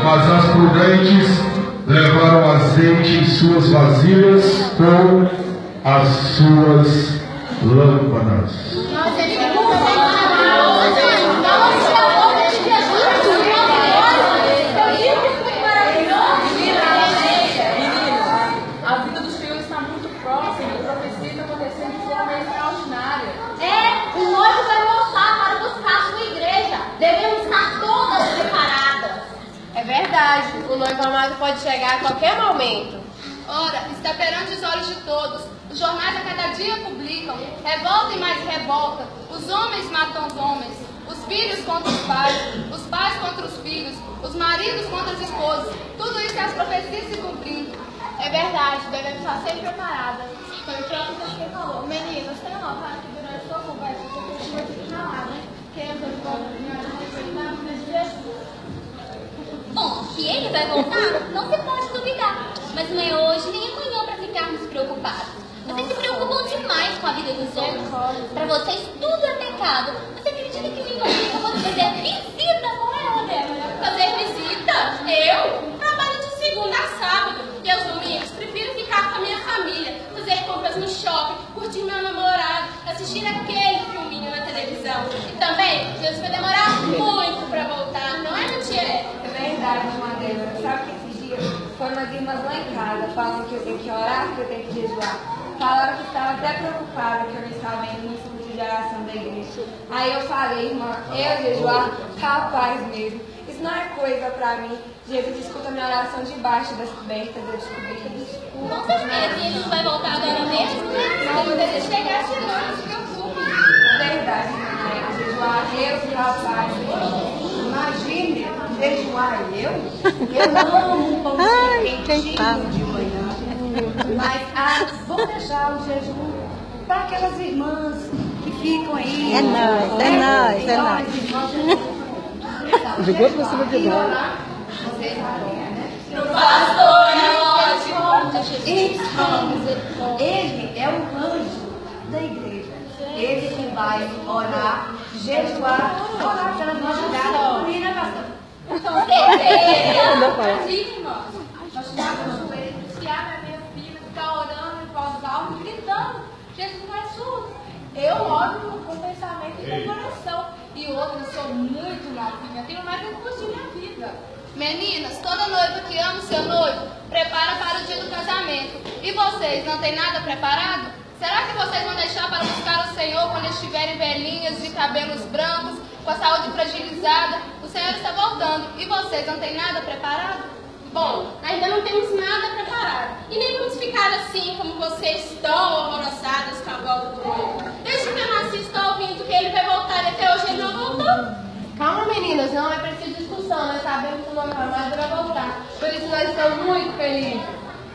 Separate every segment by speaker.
Speaker 1: Mas as prudentes levaram azeite em suas vasilhas com as suas lâmpadas.
Speaker 2: O noivo amado pode chegar a qualquer momento.
Speaker 3: Ora, está perante os olhos de todos. Os jornais a cada dia publicam revolta e mais revolta. Os homens matam os homens, os filhos contra os pais contra os filhos, os maridos contra as esposas. Tudo isso é as profecias se cumprindo.
Speaker 2: É verdade, devemos estar sempre preparadas.
Speaker 4: Foi o próprio que falou. Meninas, tem uma parte que durante sua conversa você continua de falar, né? Querendo que respeitar a vida de Jesus.
Speaker 5: Bom, que ele vai voltar, não se pode duvidar. Mas não é hoje nem amanhã para ficarmos preocupados. Vocês se preocupam demais com a vida dos outros. Para vocês tudo é pecado. Você acredita que me envolvi com você fazer visita? Não é, Débora?
Speaker 6: Fazer visita? Eu? Trabalho de segunda a sábado. E aos domingos prefiro ficar com a minha família, fazer compras no shopping, curtir meu namorado, assistir aquele filminho na televisão. E também, Jesus vai demorar muito para voltar, não é, Lutier?
Speaker 7: É verdade, Madeira. Sabe que esses dias foram umas irmãs lá em casa falando que eu tenho que orar, que eu tenho que jejuar. Falaram que estava até preocupada que eu não estava indo no culto de oração da igreja. Aí eu falei, irmã, eu jejuar, capaz mesmo. Isso não é coisa pra mim. Jesus escuta minha oração debaixo das cobertas, eu descobri que ele escuta.
Speaker 5: Com certeza, e ele não vai voltar agora mesmo, né?
Speaker 6: Não, quando ele chegar, chegou, não se preocupe.
Speaker 7: É verdade, irmã, jejuar, eu, capaz.
Speaker 8: Imagine, jejuar eu amo pão quentinho de manhã, mas vou deixar o jejum para aquelas irmãs que ficam aí.
Speaker 9: É nóis. Jogou pra cima de nós.
Speaker 8: Vocês sabem, né?
Speaker 6: Pastor, é ótimo.
Speaker 8: Ele é o anjo da igreja. Ele que vai orar, jejuar, orar pela madrugada, dormir, né, pastor?
Speaker 6: Com certeza. Sim, irmã. Nós estávamos com ele, Tiago, minha filha, ficar orando em voz alta, gritando. Jesus não é surdo. Eu oro com pensamento e com coração. E outra, eu sou muito novinha, tenho mais recursos de minha vida. Meninas, toda noiva que ama o seu noivo, prepara para o dia do casamento. E vocês, não tem nada preparado? Será que vocês vão deixar para buscar o Senhor quando estiverem velhinhas, de cabelos brancos, com a saúde fragilizada? O Senhor está voltando. E vocês não têm nada preparado?
Speaker 4: Bom, ainda não temos nada preparado. E nem vamos ficar assim como vocês estão alvoroçadas com a volta do noivo. Desde que eu nasci estou ouvindo que ele vai voltar e até hoje ele não voltou.
Speaker 2: Calma, meninas, não é preciso discussão. Nós sabemos que o noivo amado vai voltar. Por isso nós estamos muito felizes.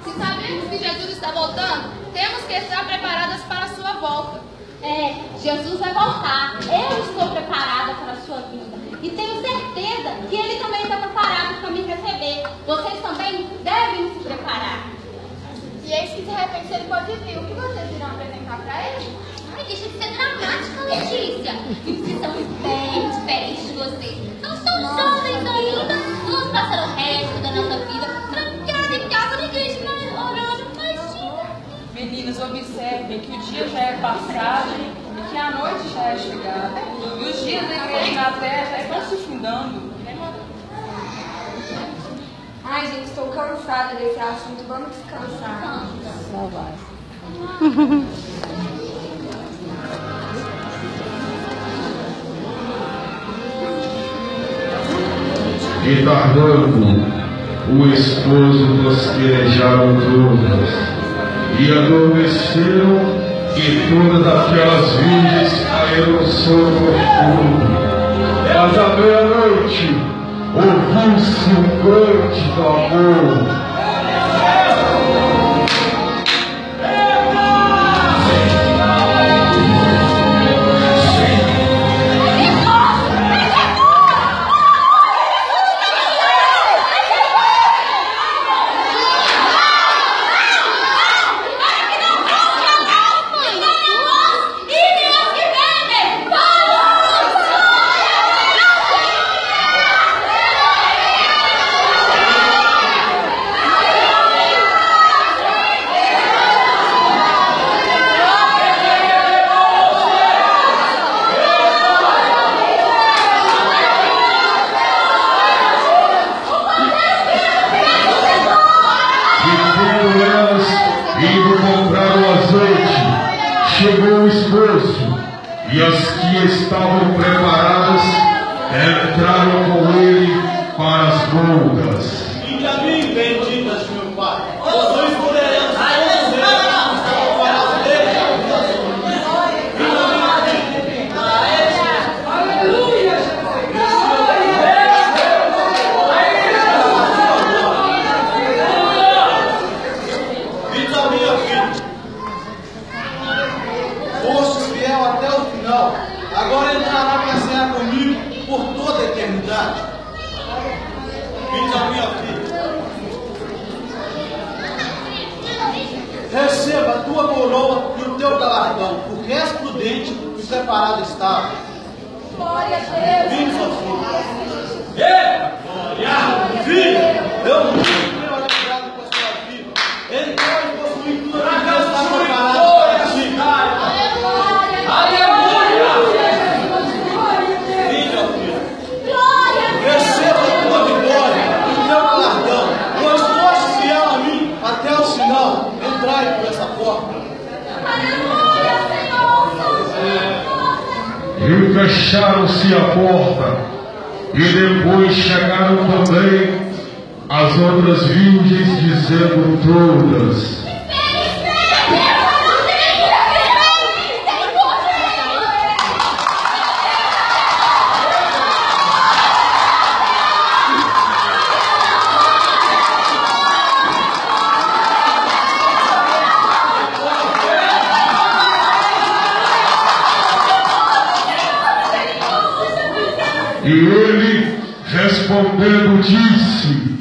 Speaker 3: Se sabemos que Jesus está voltando, temos que estar preparadas para a sua volta.
Speaker 5: É, Jesus vai voltar. Eu estou preparada para a sua vinda. E tenho certeza que ele também está preparado para me receber. Vocês também devem se preparar.
Speaker 4: E eis que de repente ele pode vir. O que vocês irão apresentar para ele?
Speaker 5: Ai, deixa de ser dramática, Letícia. E vocês são bem diferentes de vocês. Não são jovens ainda. Vamos passar o resto da nossa vida trancada em casa na igreja, orando. Imagina.
Speaker 10: Meninas, observem que o dia já é passado e que a noite já é chegada. E os dias da igreja na terra já estão se findando.
Speaker 7: Ai, gente, estou cansada desse assunto. Vamos descansar.
Speaker 9: Não vai.
Speaker 1: E tardando, o esposo bosquejaram todas, e adormeceram, e todas aquelas virgens caíram no sono profundo. Mas à meia-noite, ouviu-se um grande clamor. estavam preparadas entraram com ele para as bodas.
Speaker 11: E a mim, benditas de meu Pai, vocês poderão responder para as leis.
Speaker 8: Aleluia!
Speaker 11: Diz a minha filha, foste fiel até o final, agora entrará para cear comigo por toda a eternidade. Diz a minha filha, receba a tua coroa e o teu galardão, porque és prudente e preparado estava.
Speaker 6: Glória a Deus.
Speaker 11: Vim, sua filha. Glória! Filha, eu não tenho alegrado com a sua vida. Então e possui tudo que Deus está preparado para ti. Aleluia! Filha, filha, receba a tua vitória e o teu galardão, pois foste fiel a mim até o final. Entrai por essa porta.
Speaker 1: E fecharam-se a porta, e depois chegaram também as outras virgens, dizendo todas: e ele respondendo disse: